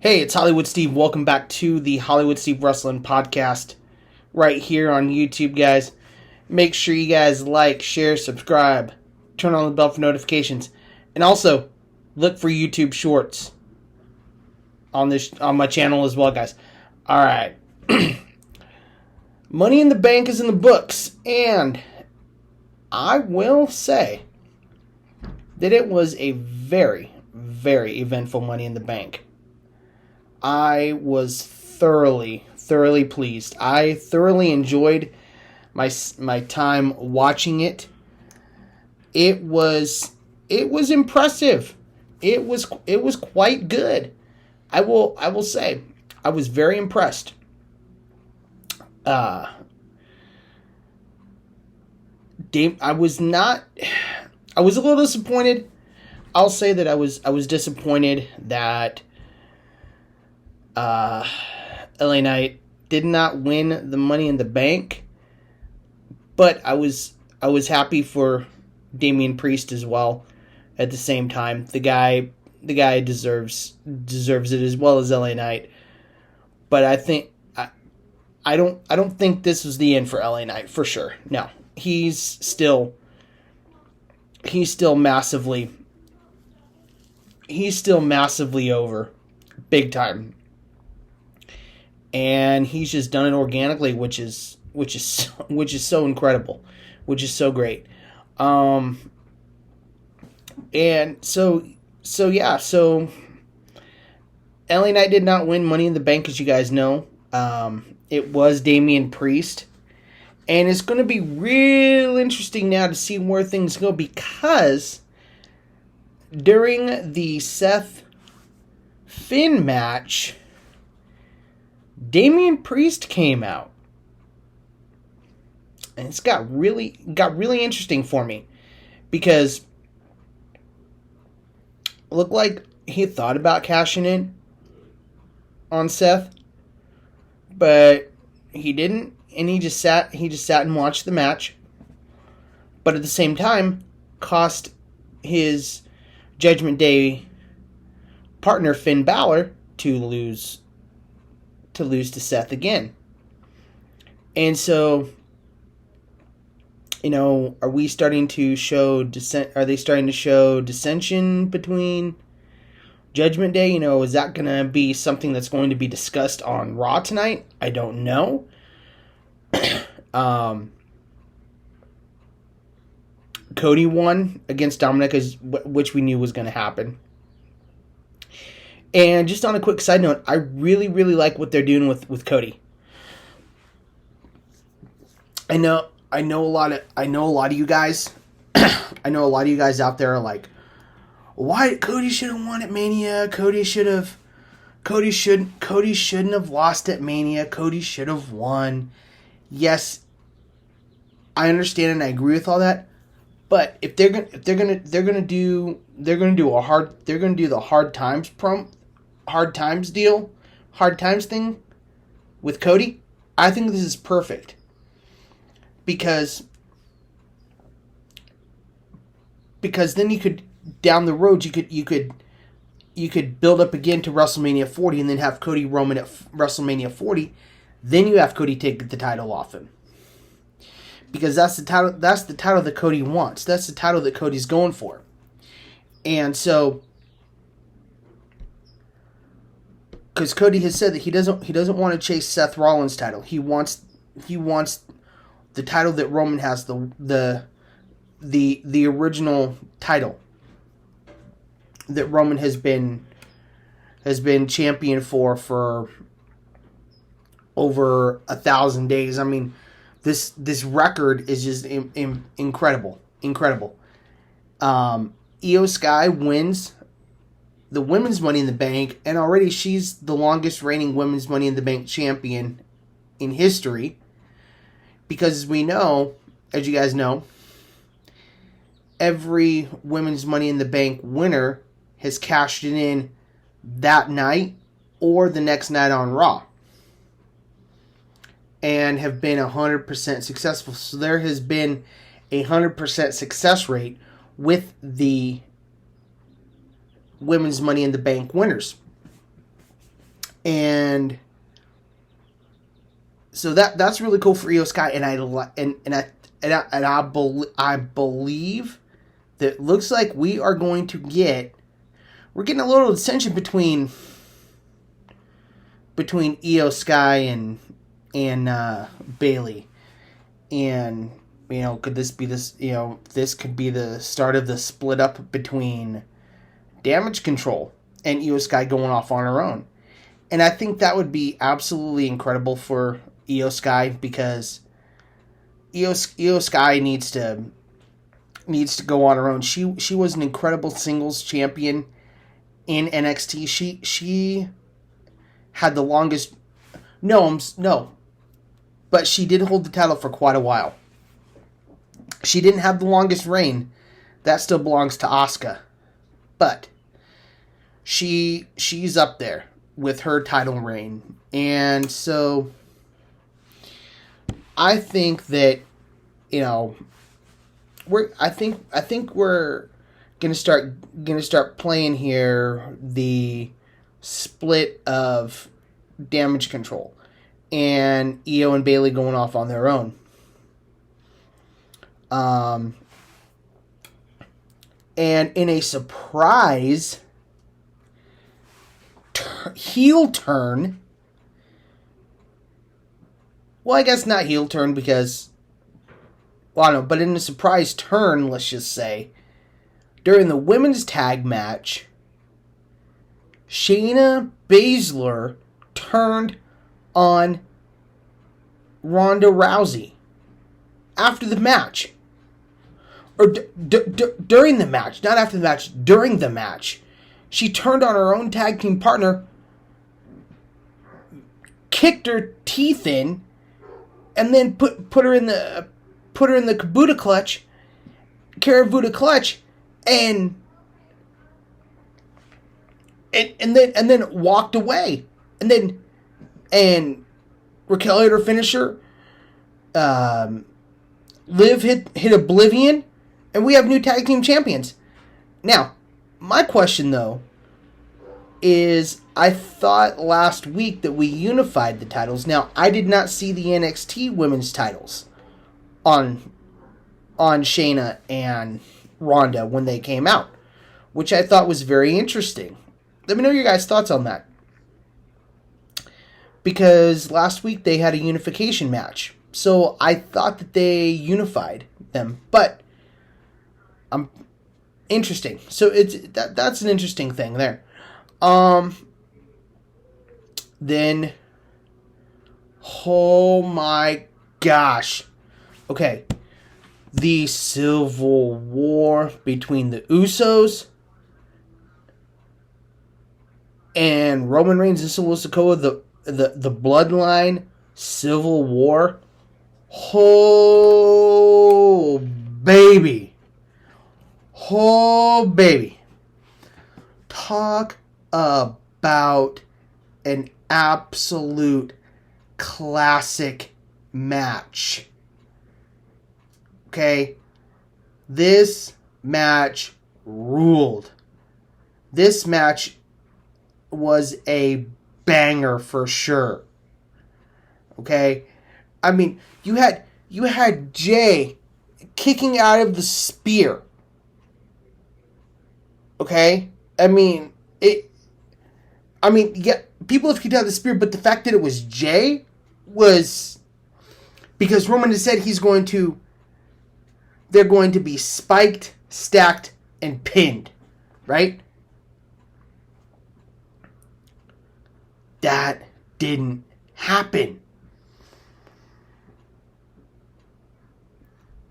Hey, it's Hollywood Steve. Welcome back to the Hollywood Steve Wrestling Podcast right here on YouTube, guys. Make sure you guys like, share, subscribe, turn on the bell for notifications, and also look for YouTube Shorts on my channel as well, guys. All right. Money in the Bank is in the books, and I will say that it was a very, very eventful Money in the Bank. I was thoroughly pleased. I thoroughly enjoyed my time watching it. It was impressive. It was quite good. I will say I was very impressed. I was a little disappointed. I'll say that I was disappointed that LA Knight did not win the Money in the Bank, but I was happy for Damian Priest as well. At the same time, the guy deserves it as well as LA Knight. But I don't think this was the end for LA Knight for sure. No, he's still massively over, big time. And he's just done it organically, which is so incredible, which is so great. And so LA Knight did not win Money in the Bank, as you guys know. It was Damian Priest, and it's going to be real interesting now to see where things go, because during the Seth Finn match, Damian Priest came out, and it's got really interesting for me, because it looked like he thought about cashing in on Seth, but he didn't, and he just sat and watched the match. But at the same time, cost his Judgment Day partner Finn Balor to lose to Seth again. And so, are we starting to show are they starting to show dissension between Judgment Day? Is that going to be something that's going to be discussed on Raw tonight? I don't know. Cody won against Dominic, which we knew was going to happen. And just on a quick side note, I really like what they're doing with Cody. I know a lot of you guys I know a lot of you guys out there are like, why Cody should have won at Mania? Cody shouldn't have lost at Mania. Cody should have won. Yes, I understand and I agree with all that. But if they're gonna do the hard times thing with Cody, I think this is perfect, because then you could, down the road, you could build up again to WrestleMania 40 and then have Cody Roman at WrestleMania 40. Then you have Cody take the title off him, because that's the title that Cody wants. That's the title that Cody's going for. And so, because Cody has said that he doesn't want to chase Seth Rollins' title. He wants the title that Roman has, the original title that Roman has been champion for over 1,000 days. I mean, this record is just incredible. Io Sky wins the Women's Money in the Bank, and already she's the longest reigning Women's Money in the Bank champion in history. Because as you guys know, every Women's Money in the Bank winner has cashed it in that night or the next night on Raw, and have been 100% successful. So there has been a 100% success rate with the Women's Money in the Bank winners. And so that's really cool for Io Sky, and I believe that looks like we're getting a little dissension between Io Sky and Bailey, and could this be this could be the start of the split up between Damage Control and Io Sky going off on her own. And I think that would be absolutely incredible for Io Sky, because Io Sky needs to go on her own. She was an incredible singles champion in NXT. She had the longest but she did hold the title for quite a while. She didn't have the longest reign. That still belongs to Asuka. But she's up there with her title reign. And so I think that I think we're gonna start playing here the split of Damage Control and Io and Bailey going off on their own. And in a surprise heel turn, well, I guess not heel turn because, well, I don't know, but in a surprise turn, let's just say, during the women's tag match, Shayna Baszler turned on Ronda Rousey after the match. Or during the match. Not after the match. During the match. She turned on her own tag team partner, kicked her teeth in, and then put her in the Kabuto clutch, Karabuta clutch, and then walked away. And Raquel hit her finisher. Liv hit Oblivion, and we have new tag team champions. Now, my question though is, I thought last week that we unified the titles. Now, I did not see the NXT women's titles on Shayna and Ronda when they came out, which I thought was very interesting. Let me know your guys' thoughts on that. Because last week they had a unification match. So I thought that they unified them. But interesting. So that's an interesting thing there. Then, oh my gosh. Okay. The Civil War between the Usos and Roman Reigns and Solo Sikoa, the Bloodline Civil War. Oh, baby. Oh, baby. Talk about an absolute classic match. Okay? This match ruled. This match was a banger for sure. Okay? I mean, you had Jay kicking out of the spear. Okay? Yeah, people have kicked out of the spear, but the fact that it was Jay was because Roman has said they're going to be spiked, stacked, and pinned. Right? That didn't happen.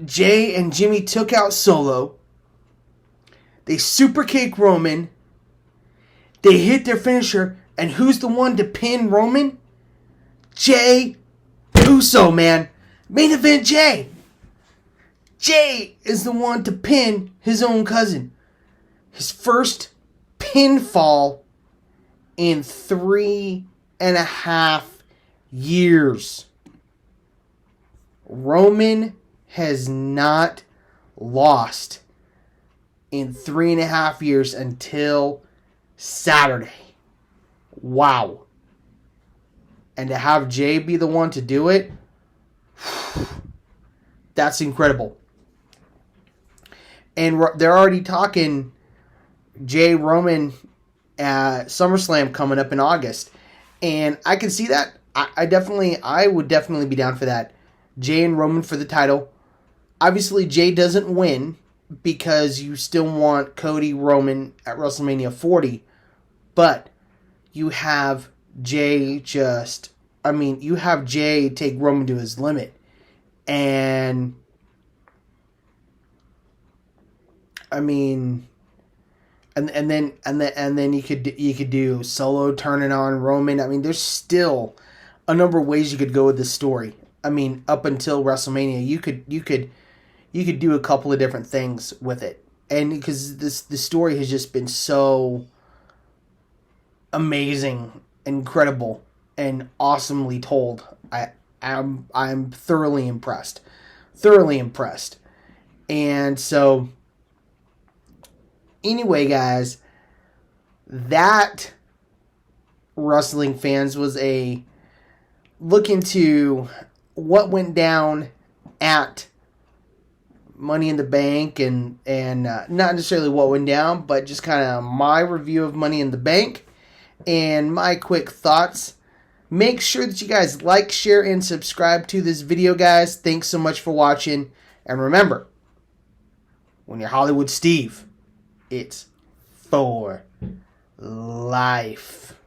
Jay and Jimmy took out Solo. They super kick Roman. They hit their finisher. And who's the one to pin Roman? Jay Uso, man. Main event Jay. Jay is the one to pin his own cousin. His first pinfall in 3.5 years. Roman has not lost in 3.5 years until Saturday. Wow. and to have Jay be the one to do it, that's incredible. And they're already talking Jay Roman at SummerSlam coming up in August, and I can see that. I would definitely be down for that. Jay and Roman for the title. Obviously, Jay doesn't win because you still want Cody Roman at WrestleMania 40, but you have Jay you have Jay take Roman to his limit, and and then you could do Solo turning on Roman. I mean, there's still a number of ways you could go with this story. I mean, up until WrestleMania, you could do a couple of different things with it, and because the story has just been so amazing, incredible, and awesomely told. I'm thoroughly impressed, and so anyway, guys, that, wrestling fans, was a look into what went down at Money in the Bank, and not necessarily what went down, but just kind of my review of Money in the Bank and my quick thoughts. Make sure that you guys like, share, and subscribe to this video, guys. Thanks so much for watching, and remember, when you're Hollywood Steve, it's for life.